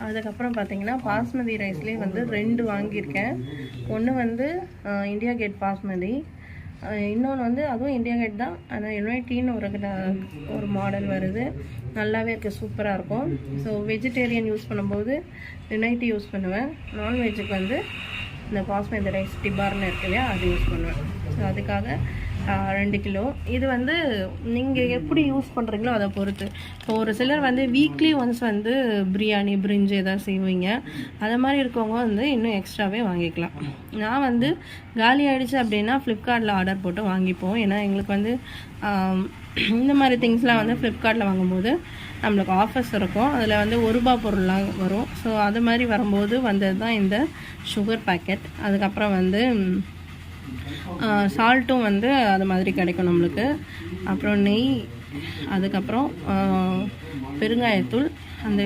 அதுக்கப்புறம் பார்த்தீங்கன்னா பாஸ்மதி ரைஸ்லேயே வந்து 2 வாங்கியிருக்கேன். ஒன்று வந்து இந்தியா கேட் பாஸ்மதி, இன்னொன்று வந்து அதுவும் இந்தியா கேட் தான். ஆனால் யுனைட்டின்னு ஒரு மாடல் வருது, நல்லாவே இருக்குது, சூப்பராக இருக்கும். ஸோ வெஜிடேரியன் யூஸ் பண்ணும்போது யுனைட்டி யூஸ் பண்ணுவேன். நான்வெஜ்ஜுக்கு வந்து இந்த பாஸ்மதி ரைஸ் டிபார்னு இருக்கு இல்லையா, அது யூஸ் பண்ணுவேன். ஸோ அதுக்காக 2 கிலோ. இது வந்து நீங்கள் எப்படி யூஸ் பண்ணுறீங்களோ அதை பொறுத்து. இப்போ ஒரு சிலர் வந்து வீக்லி ஒன்ஸ் வந்து பிரியாணி பிரிஞ்சு எதாவது செய்வீங்க, அதை மாதிரி இருக்கவங்க வந்து இன்னும் எக்ஸ்ட்ராவே வாங்கிக்கலாம். நான் வந்து காலி ஆகிடுச்சு அப்படின்னா ஃப்ளிப்கார்ட்டில் ஆர்டர் போட்டு வாங்கிப்போம். ஏன்னா எங்களுக்கு வந்து இந்த மாதிரி திங்ஸ்லாம் வந்து ஃப்ளிப்கார்ட்டில் வாங்கும்போது நம்மளுக்கு ஆஃபர்ஸ் இருக்கும், அதில் வந்து ₹1 பொருள்லாம் வரும். ஸோ அது மாதிரி வரும்போது வந்தது தான் இந்த சுகர் பேக்கெட். அதுக்கப்புறம் வந்து சால்ட்டும் வந்து அது மாதிரி கிடைக்கும் நம்மளுக்கு. அப்புறம் நெய், அதுக்கப்புறம் பெருங்காயத்தூள், அந்த